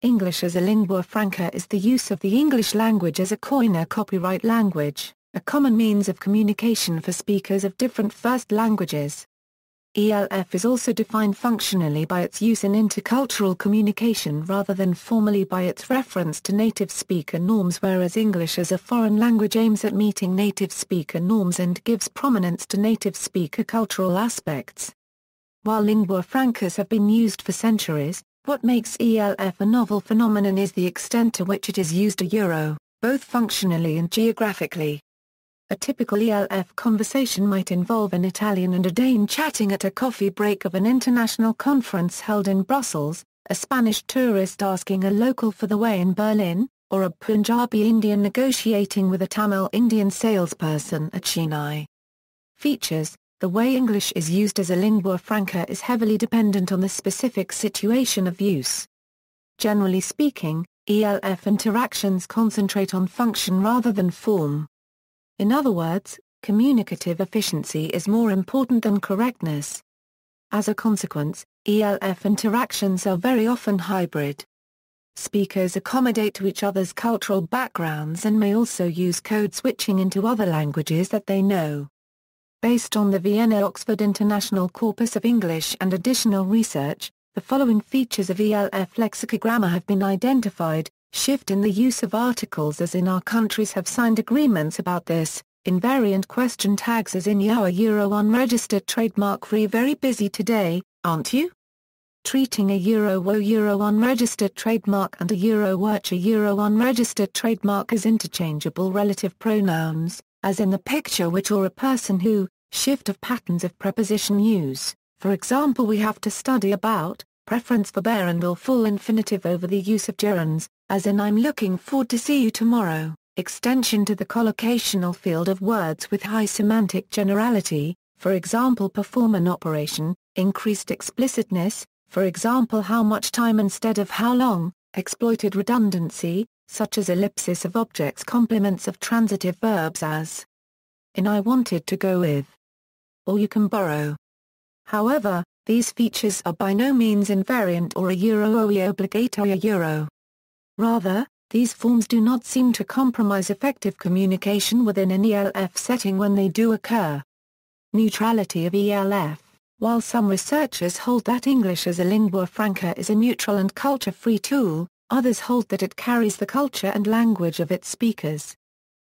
English as a lingua franca is the use of the English language as a Koiné copyright language, a common means of communication for speakers of different first languages. ELF is also defined functionally by its use in intercultural communication rather than formally by its reference to native speaker norms, whereas English as a foreign language aims at meeting native speaker norms and gives prominence to native speaker cultural aspects. While lingua francas have been used for centuries, what makes ELF a novel phenomenon is the extent to which it is used both functionally and geographically. A typical ELF conversation might involve an Italian and a Dane chatting at a coffee break of an international conference held in Brussels, a Spanish tourist asking a local for the way in Berlin, or a Punjabi Indian negotiating with a Tamil Indian salesperson at Chennai. Features: the way English is used as a lingua franca is heavily dependent on the specific situation of use. Generally speaking, ELF interactions concentrate on function rather than form. In other words, communicative efficiency is more important than correctness. As a consequence, ELF interactions are very often hybrid. Speakers accommodate to each other's cultural backgrounds and may also use code switching into other languages that they know. Based on the Vienna-Oxford International Corpus of English and additional research, the following features of ELF lexicography have been identified: shift in the use of articles as in our countries have signed agreements about this, invariant question tags as in Euro unregistered trademark free very busy today, aren't you? Treating a Euro unregistered trademark and a Euro unregistered trademark as interchangeable relative pronouns, as in the picture which or a person who, shift of patterns of preposition use, for example we have to study about, preference for bare and or full infinitive over the use of gerunds, as in I'm looking forward to see you tomorrow, extension to the collocational field of words with high semantic generality, for example perform an operation, increased explicitness, for example how much time instead of how long, exploited redundancy, such as ellipsis of objects complements of transitive verbs as in I wanted to go with, or you can borrow. However, these features are by no means invariant or a oe obligatory Rather, these forms do not seem to compromise effective communication within an ELF setting when they do occur. Neutrality of ELF: while some researchers hold that English as a lingua franca is a neutral and culture-free tool, others hold that it carries the culture and language of its speakers.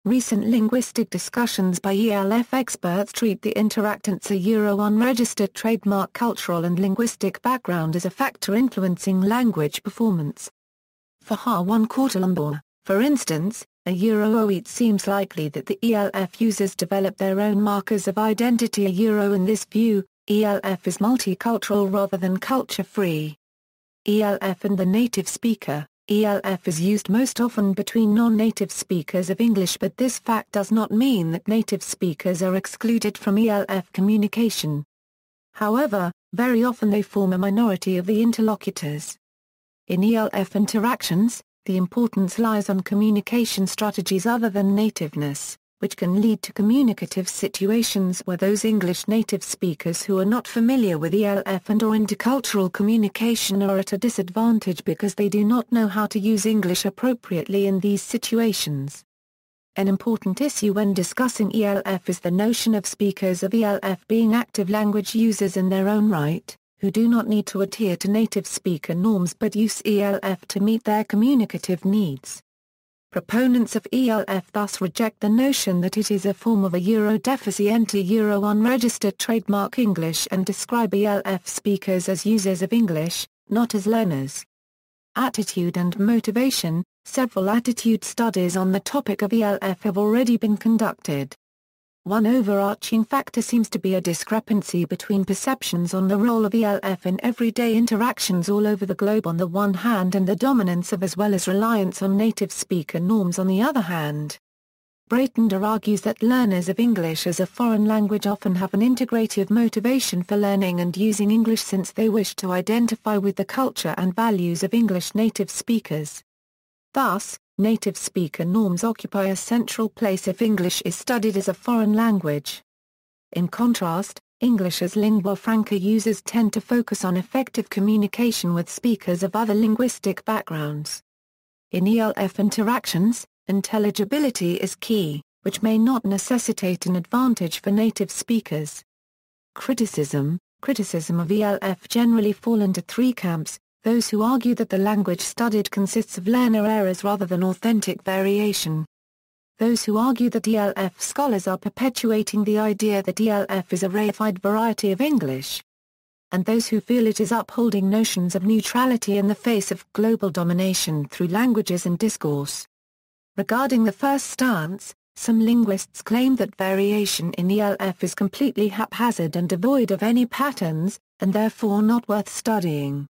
Recent linguistic discussions by ELF experts treat the interactant's unregistered trademark cultural and linguistic background as a factor influencing language performance. For one Quartalumbo, for instance, it seems likely that the ELF users develop their own markers of identity. In this view, ELF is multicultural rather than culture-free. ELF and the native speaker: ELF is used most often between non-native speakers of English, but this fact does not mean that native speakers are excluded from ELF communication. However, very often they form a minority of the interlocutors. In ELF interactions, the importance lies on communication strategies other than nativeness, which can lead to communicative situations where those English native speakers who are not familiar with ELF and/or intercultural communication are at a disadvantage because they do not know how to use English appropriately in these situations. An important issue when discussing ELF is the notion of speakers of ELF being active language users in their own right, who do not need to adhere to native speaker norms but use ELF to meet their communicative needs. Proponents of ELF thus reject the notion that it is a form of a deficient unregistered trademark English and describe ELF speakers as users of English, not as learners. Attitude and motivation: several attitude studies on the topic of ELF have already been conducted. One overarching factor seems to be a discrepancy between perceptions on the role of ELF in everyday interactions all over the globe on the one hand and the dominance of as well as reliance on native speaker norms on the other hand. Breitender argues that learners of English as a foreign language often have an integrative motivation for learning and using English since they wish to identify with the culture and values of English native speakers. Thus, native speaker norms occupy a central place if English is studied as a foreign language. In contrast, English as lingua franca users tend to focus on effective communication with speakers of other linguistic backgrounds. In ELF interactions, intelligibility is key, which may not necessitate an advantage for native speakers. Criticism of ELF generally fall into three camps: those who argue that the language studied consists of learner errors rather than authentic variation; those who argue that ELF scholars are perpetuating the idea that ELF is a reified variety of English; and those who feel it is upholding notions of neutrality in the face of global domination through languages and discourse. Regarding the first stance, some linguists claim that variation in ELF is completely haphazard and devoid of any patterns, and therefore not worth studying.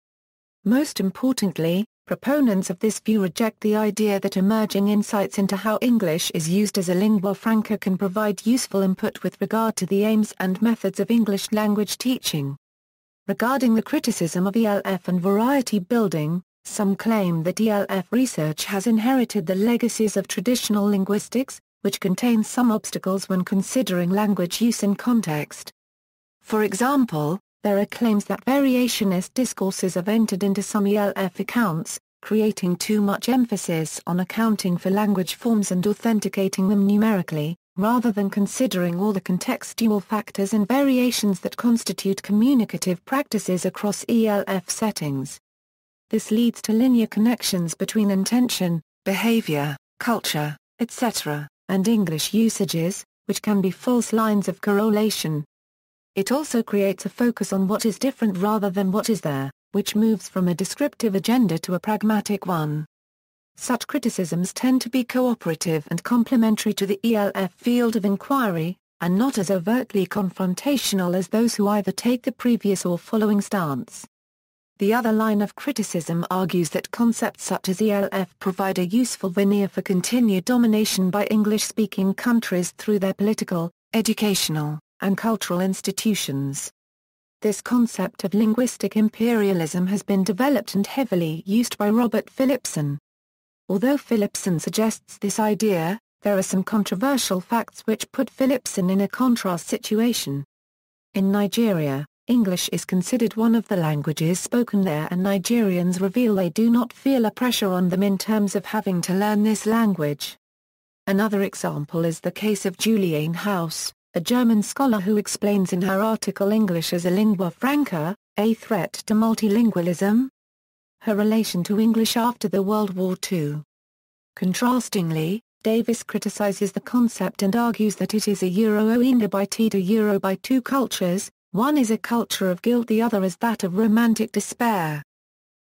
Most importantly, proponents of this view reject the idea that emerging insights into how English is used as a lingua franca can provide useful input with regard to the aims and methods of English language teaching. Regarding the criticism of ELF and variety building, some claim that ELF research has inherited the legacies of traditional linguistics, which contains some obstacles when considering language use in context. For example, there are claims that variationist discourses have entered into some ELF accounts, creating too much emphasis on accounting for language forms and authenticating them numerically, rather than considering all the contextual factors and variations that constitute communicative practices across ELF settings. This leads to linear connections between intention, behavior, culture, etc., and English usages, which can be false lines of correlation. It also creates a focus on what is different rather than what is there, which moves from a descriptive agenda to a pragmatic one. Such criticisms tend to be cooperative and complementary to the ELF field of inquiry, and not as overtly confrontational as those who either take the previous or following stance. The other line of criticism argues that concepts such as ELF provide a useful veneer for continued domination by English-speaking countries through their political, educational, and cultural institutions. This concept of linguistic imperialism has been developed and heavily used by Robert Phillipson. Although Phillipson suggests this idea, there are some controversial facts which put Phillipson in a contrast situation. In Nigeria, English is considered one of the languages spoken there, and Nigerians reveal they do not feel a pressure on them in terms of having to learn this language. Another example is the case of Juliane House, a German scholar who explains in her article English as a lingua franca, a threat to multilingualism, her relation to English after the World War II. Contrastingly, Davis criticizes the concept and argues that it is a Euro-oinda by T to Euro by two cultures. One is a culture of guilt, the other is that of romantic despair.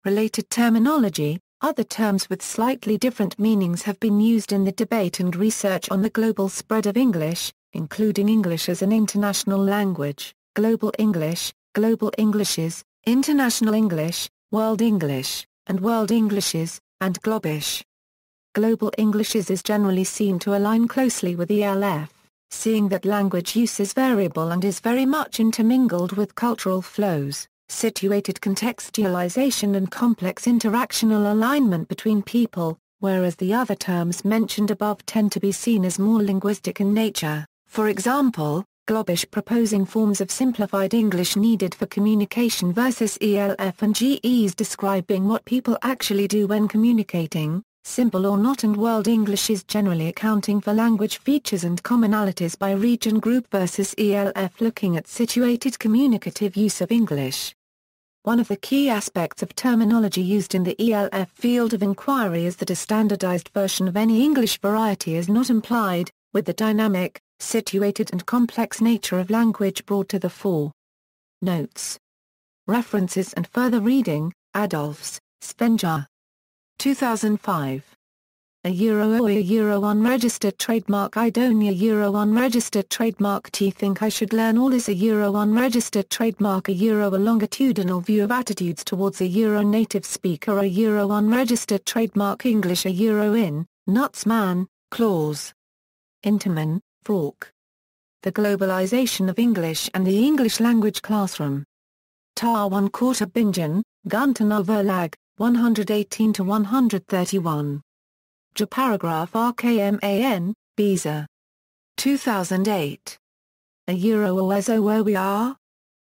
Related terminology, other terms with slightly different meanings have been used in the debate and research on the global spread of English, including English as an international language, global English, global Englishes, international English, world English, and world Englishes, and globish. Global Englishes is generally seen to align closely with ELF. Seeing that language use is variable and is very much intermingled with cultural flows, situated contextualization and complex interactional alignment between people, whereas the other terms mentioned above tend to be seen as more linguistic in nature, for example, globish proposing forms of simplified English needed for communication versus ELF and GEs describing what people actually do when communicating, simple or not, and world English is generally accounting for language features and commonalities by region group versus ELF looking at situated communicative use of English. One of the key aspects of terminology used in the ELF field of inquiry is that a standardized version of any English variety is not implied, with the dynamic, situated and complex nature of language brought to the fore. Notes. References and further reading: Adolphs, Svenja. 2005. A Euro unregistered trademark Idonia unregistered trademark T think I should learn all is a unregistered trademark a longitudinal view of attitudes towards a native speaker a unregistered trademark English a in, Nutsman, Claus. Interman, Frauke. The Globalization of English and the English Language Classroom. Tar 1/4 Bingen, Gunter Verlag, 118-131. Paragraph RKMAN, Beezer. 2008. A Euro Oezo where we are?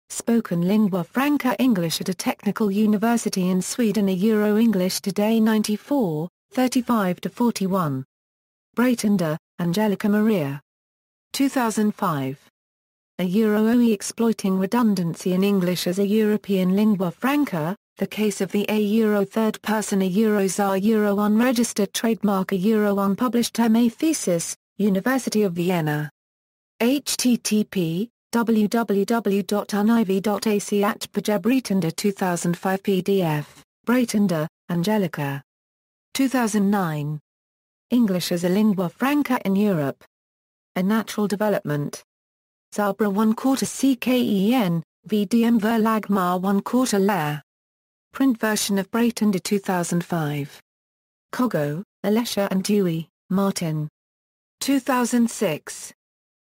Spoken lingua franca English at a technical university in Sweden. A Euro English Today 94, 35-41. Breitender, Angelica Maria. 2005. A Euro OE exploiting redundancy in English as a European lingua franca, the case of the a Euro third person. A Euros are Euro unregistered trademark. A Euro unpublished MA thesis, University of Vienna. http www.univ.ac Breitender 2005 PDF, Breitender, Angelica. 2009. English as a lingua franca in Europe. A Natural Development. Zabra 1/4 CKEN, VDM Verlag Mar 1/4 Lair. Print version of Breitender 2005. Kogo, Alessia and Dewey, Martin. 2006.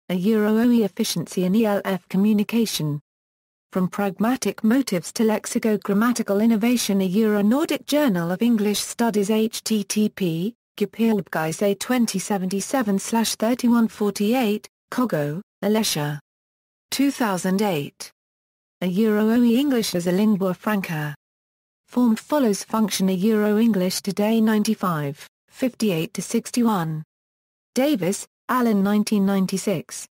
A Euro OE efficiency in ELF communication. From pragmatic motives to lexicogrammatical innovation. A Euro-Nordic Journal of English Studies. http, Gepelbgeise 2077/3148, Kogo, Alessia. 2008. A Euro OE English as a lingua franca. Form follows function. A Euro English Today 95, 58-61. Davis, Alan 1996.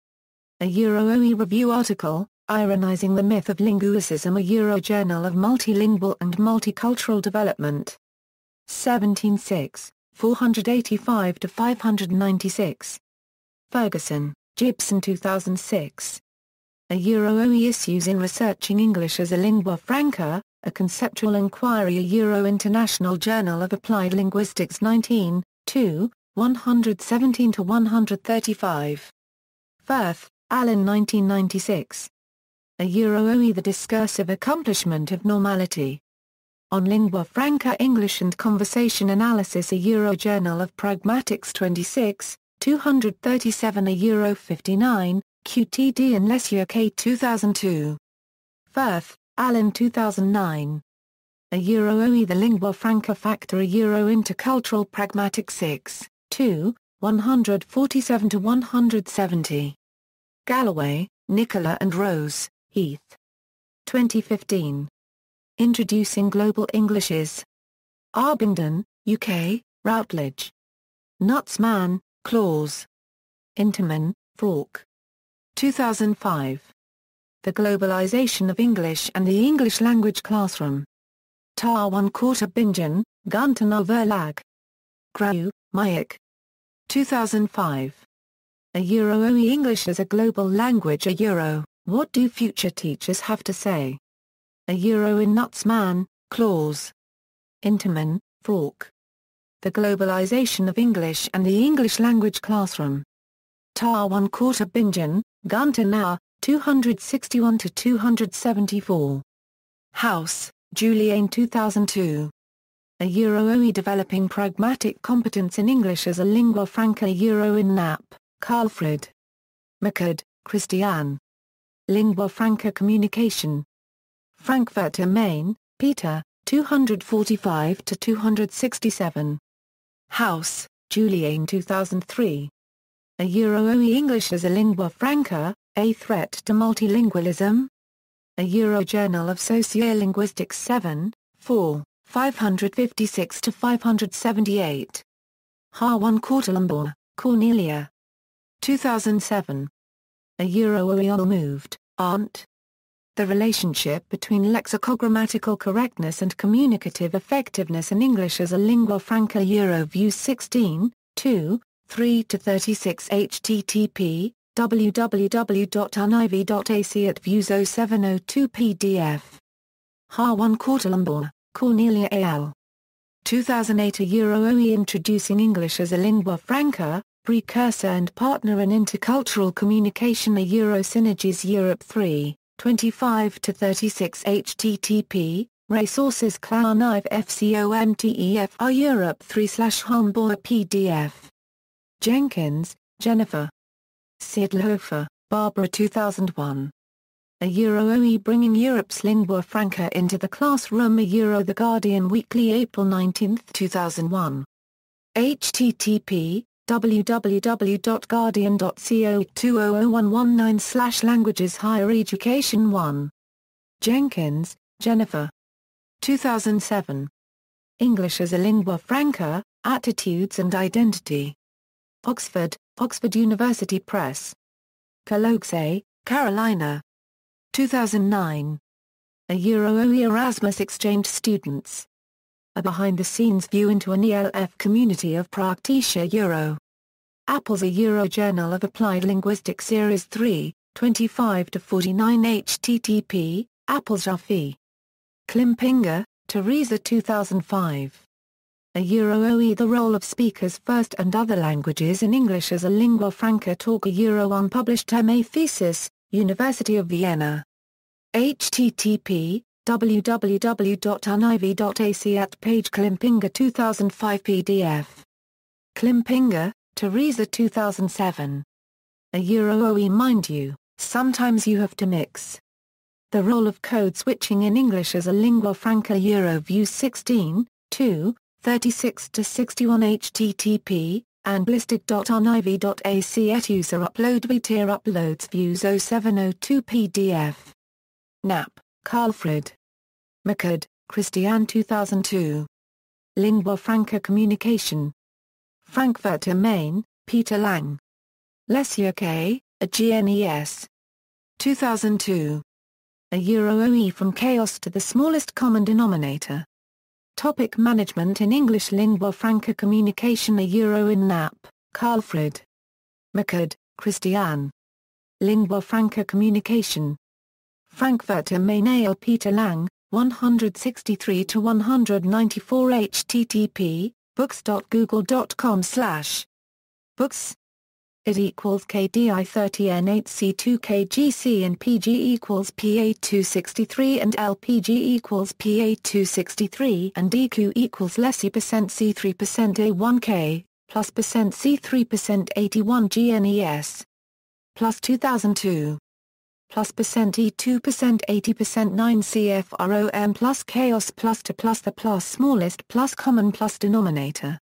A Euro OE Review article, Ironizing the Myth of Linguicism. A Euro Journal of Multilingual and Multicultural Development. 17.6, 485-596. Ferguson, Gibson 2006. A Euro OE Issues in Researching English as a Lingua Franca, A Conceptual Inquiry. A Euro International Journal of Applied Linguistics 19, 2, 117-135. Firth, Alan 1996. A Euro OE The Discursive Accomplishment of Normality. On Lingua Franca English and Conversation Analysis. A Euro Journal of Pragmatics 26, 237. A Euro 59, QTD and Lessier K 2002. Firth, Alan 2009. A Euro OE The Lingua Franca Factor. A Euro Intercultural Pragmatics 6, 2, 147-170. Galloway, Nicola and Rose, Heath. 2015. Introducing Global Englishes. Abingdon, UK, Routledge. Nutsman, Claus. Interman, Falk. 2005. The Globalization of English and the English Language Classroom. Tar 1/4 Bingen, Gunter Verlag. Grau, Mayak. 2005. A Euro OE English as a Global Language. A Euro, What Do Future Teachers Have to Say? A Euro in Nutsman, Claus. Interman, Falk. The Globalization of English and the English Language Classroom. Tar 1/4 Bingen, Gunter 261-274. House, Juliane 2002. A Euro OE Developing Pragmatic Competence in English as a Lingua Franca. A Euro in Knapp, Carlfred. McCord, Christiane. Lingua Franca Communication. Frankfurt am Main, Peter, 245-267. House, Juliane 2003. A Euro OE English as a Lingua Franca, A Threat to Multilingualism? A Euro Journal of Sociolinguistics 7, 4, 556-578. Ha 1/4 Lombard, Cornelia. 2007. A Euro OE Moved, Aunt. The relationship between lexicogrammatical correctness and communicative effectiveness in English as a lingua franca. Euro Views 16, 2, 3-36. http, www.univ.ac @views 0702 PDF. Ha 1/4 Lombard, Cornelia al. 2008. A Euro OE Introducing English as a Lingua Franca, Precursor and Partner in Intercultural Communication. A Euro Synergies Europe 3, 25-36. http, Resources Univ FCOMTEFR Europe 3/Homboy PDF. Jenkins, Jennifer. Siedlhofer, Barbara 2001. A Euro OE Bringing Europe's Lingua Franca into the Classroom. A Euro The Guardian Weekly April 19, 2001. http, www.guardian.co/200119/Languages Higher Education 1. Jenkins, Jennifer. 2007. English as a Lingua Franca, Attitudes and Identity. Oxford, Oxford University Press. Caloxe, Carolina. 2009. A Euro-OE Erasmus exchange students. A behind-the-scenes view into an ELF community of practitioner Euro. Apple's A Euro Journal of Applied Linguistics Series 3, 25-49 http, Apple's Jafi. Klimpinga, Teresa 2005. A Euro-OE The Role of Speakers First and Other Languages in English as a Lingua Franca Talk A Euro Unpublished MA Thesis, University of Vienna. http, www.univ.ac at page Klimpinga 2005 PDF. Klimpinga, Teresa 2007. A Euro-OE Mind You, Sometimes You Have to Mix. The Role of Code Switching in English as a Lingua Franca Euro View 16, 2, 36-61 http, and listed.univ.ac et user upload tier uploads views 0702 PDF. Knapp, Carlfred. McCord, Christiane 2002. Lingua Franca Communication. Frankfurt am Main, Peter Lang. Lesier a GNES. 2002. A Euro-OE From Chaos to the Smallest Common Denominator. Topic Management in English Lingua Franca Communication A Euro in Knapp, Carlfred. McCord, Christiane. Lingua Franca Communication. Frankfurt am Main A.L. Peter Lang, 163-194 http, books.google.com/books. It equals KDI 30N8C2KGC and PG equals PA263 and LPG equals PA263 and DQ equals lessy %C3% A1K, plus %C3% 81 GNES. Plus 2002. Plus %E2% 80% 9 CFROM plus chaos plus to plus the plus smallest plus common plus denominator.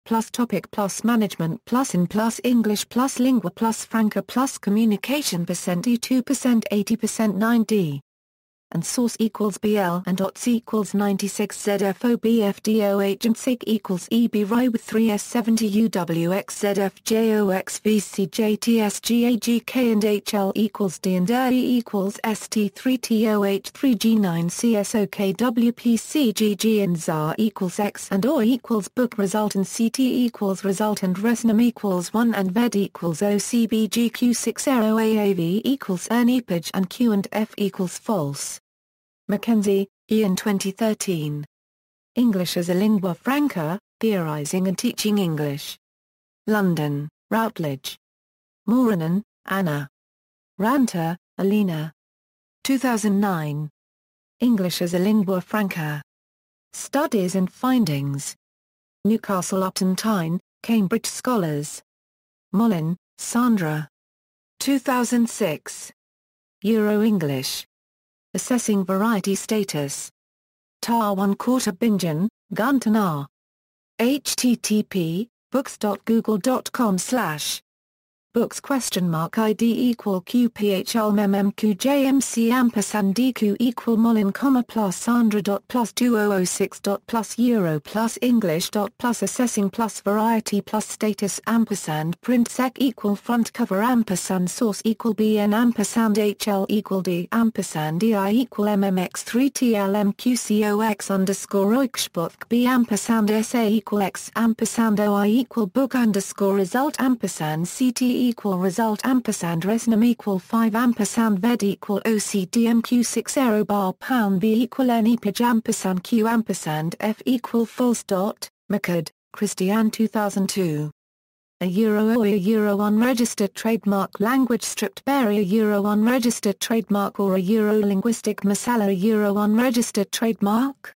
Plus topic plus management plus in plus English plus lingua plus franca plus communication %E2% 80% 9D. And source equals BL and dots equals 96 ZFO BFDOH and SIG equals EB RI with 3S70 UWX ZFJOX VCJTSGAGK and HL equals D and E equals ST3TOH3G9 CSOKWPCGG and ZAR equals X and OR equals book result and CT equals result and resnum equals 1 and VED equals OCBGQ60AAV equals ERNIPAGE and Q and F equals false. Mackenzie, Ian 2013. English as a Lingua Franca, Theorizing and Teaching English. London, Routledge. Moranen, Anna. Ranter, Alina. 2009. English as a Lingua Franca. Studies and Findings. Newcastle Upton Tyne, Cambridge Scholars. Mollin, Sandra. 2006. Euro-English. Assessing Variety Status. Tar 1/4 Bingen, Gunton R. http, books.google.com/. Books ID equal QPHL MMQJMC ampersand DQ equal Mollin, plus Sandra. Plus 2006. Plus Euro plus English. Plus assessing plus variety plus status ampersand print sec equal front cover ampersand source equal BN ampersand HL equal D ampersand EI equal MMX3TLMQCOX underscore Oikspotk B ampersand SA equal X ampersand OI equal book underscore result ampersand CT equal result ampersand resnum equal 5 ampersand VED equal OCDMQ60 bar pound B equal NEPAGE ampersand Q ampersand F equal false. McCord, Christiane 2002. A Euro unregistered trademark language stripped barrier Euro unregistered trademark or a Euro-linguistic masala a Euro unregistered trademark?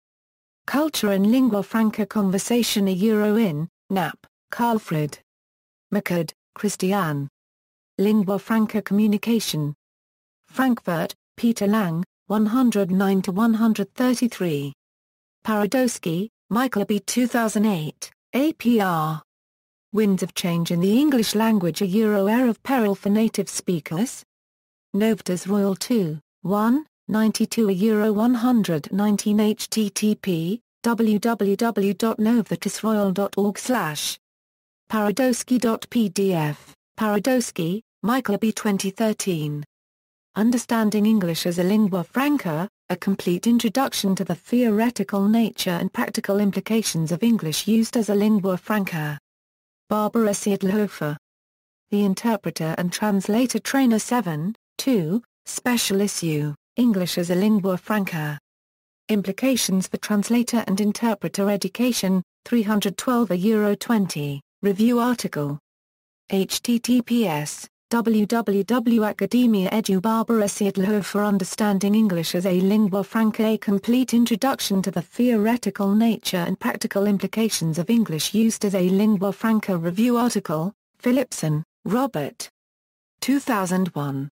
Culture and Lingua Franca Conversation a Euro in, Knapp, Carlfred. McCord, Christiane. Lingua Franca Communication. Frankfurt, Peter Lang, 109-133. Paradowski, Michael B. 2008, APR. Winds of change in the English language, a Euro air of peril for native speakers. Novetas Royal 2, 1, 92 a Euro 119 http www.novetasroyal.org/ Paradowski.pdf, Paradowski, Michael B. 2013. Understanding English as a Lingua Franca, a complete introduction to the theoretical nature and practical implications of English used as a lingua franca. Barbara Seidlhofer. The Interpreter and Translator Trainer 7, 2, Special Issue, English as a Lingua Franca. Implications for Translator and Interpreter Education, 312 a Euro 20, review article. https www.academia edu Barbara Seidlhofer Understanding English as a Lingua Franca, a complete introduction to the theoretical nature and practical implications of English used as a lingua franca, review article, Philipson, Robert. 2001.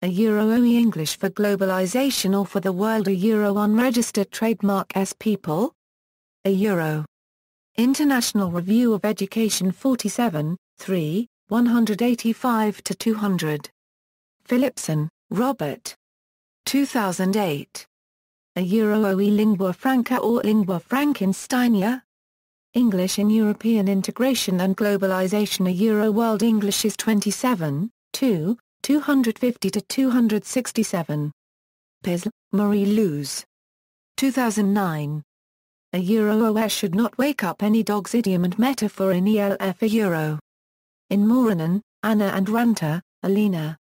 A Euro OE English for Globalization or for the World, a Euro Unregistered Trademark as People? A Euro. International Review of Education 47, 3, 185-200. Philipson, Robert. 2008. A Euro OE Lingua Franca or Lingua Frankensteinia? English in European Integration and Globalization, a Euro World English is 27, 2, 250-267. Pisl, Marie-Louise. 2009. A Euro OE should not wake up any dog's idiom and metaphor in ELF a Euro. In Moranen, Anna and Ranta, Alina.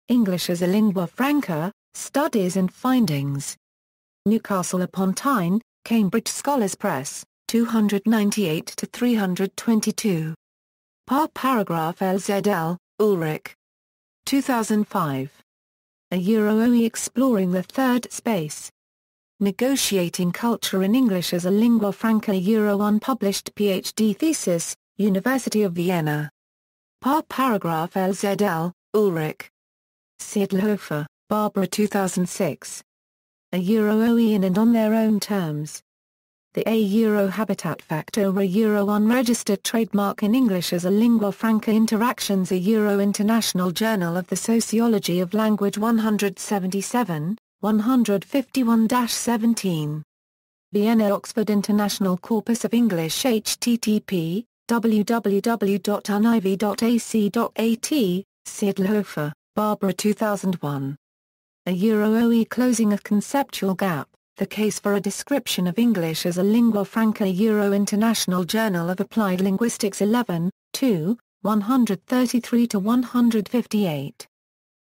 English as a Lingua Franca, Studies and Findings. Newcastle upon Tyne, Cambridge Scholars Press, 298-322. Paragraph LZL, Ulrich. 2005. A Euro OE Exploring the Third Space. Negotiating Culture in English as a Lingua Franca, Euro unpublished PhD thesis, University of Vienna. Paragraph LZL, Ulrich. Seidlhofer, Barbara 2006. A Euro OE in and on their own terms. The A Euro Habitat Factor, a Euro Unregistered Trademark in English as a Lingua Franca, Interactions, a Euro International Journal of the Sociology of Language 177, 151-17. Vienna Oxford International Corpus of English http www.univ.ac.at, Seidlhofer, Barbara 2001. A Euro OE Closing a Conceptual Gap, The Case for a Description of English as a Lingua Franca, Euro International Journal of Applied Linguistics 11, 2, 133-158.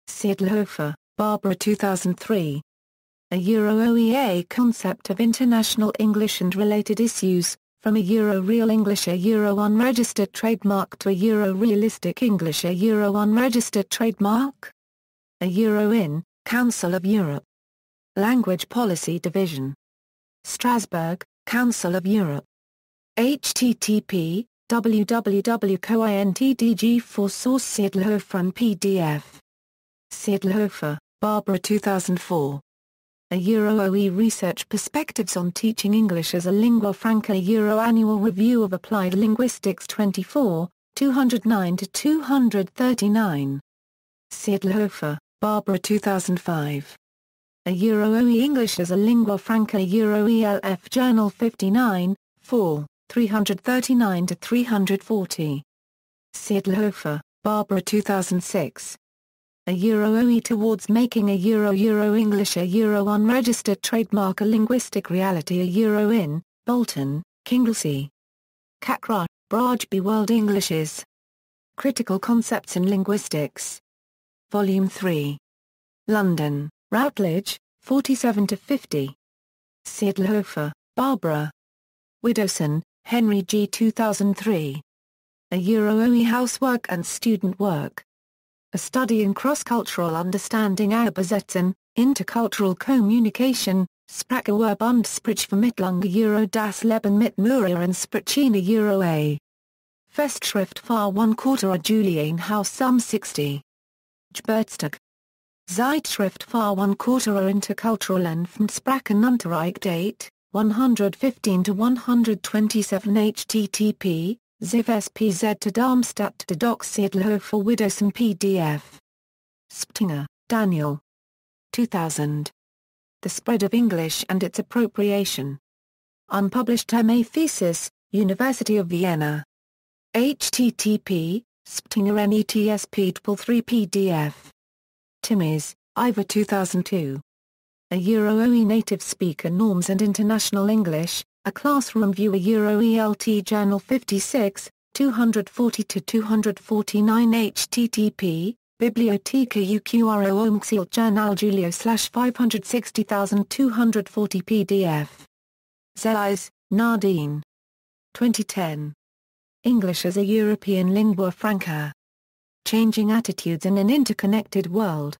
Seidlhofer, Barbara 2003. A Euro OEA Concept of International English and Related Issues, From a Euro Real English, a Euro Unregistered Trademark to a Euro Realistic English, a Euro Unregistered Trademark? A Euro in, Council of Europe. Language Policy Division. Strasbourg, Council of Europe. http www.cointdg4 source Seidlhofer PDF. Seidlhofer, Barbara 2004. A Euro OE Research Perspectives on Teaching English as a Lingua Franca, Euro Annual Review of Applied Linguistics 24, 209-239. Seidlhofer, Barbara 2005. A Euro OE English as a Lingua Franca, Euro ELF Journal 59, 4, 339-340. Seidlhofer, Barbara 2006. A Euro OE Towards Making a Euro English, a Euro Unregistered Trademark, a Linguistic Reality, a Euro in, Bolton, Kinglesey. Kakra, Brajby World Englishes. Critical Concepts in Linguistics. Volume 3. London, Routledge, 47-50. Seidlhofer, Barbara. Widowson, Henry G. 2003. A Euro OE Housework and Student Work. A Study in Cross-Cultural Understanding, Übersetzen, Intercultural Communication, Sprachgewerbe und Sprachvermittlung, Euro das Leben mit Mura und Sprachina, Euro A. Festschrift Fahr 1/4 Julian House Sum 60. Geburtstag. Zeitschrift Fahr 1/4 Intercultural and Fremdsprachenunterricht Date, 115-127 http Ziv SPZ to Darmstadt to Doxiedloh for Widows and PDF. Sptinger, Daniel. 2000. The Spread of English and Its Appropriation. Unpublished MA thesis, University of Vienna. http, Sptinger NETSP 3 PDF. Timmis, Ivor 2002. A Euro-OE Native Speaker Norms and International English, A Classroom View. A Euro-ELT Journal 56, 240-249 http, Bibliotheca UQRO Omxiel Journal Julio /560240 PDF. Zeis, Nardine. 2010. English as a European Lingua Franca. Changing Attitudes in an Interconnected World.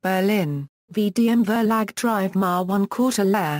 Berlin, VDM Verlag Drive Mar 1/4 Lehr.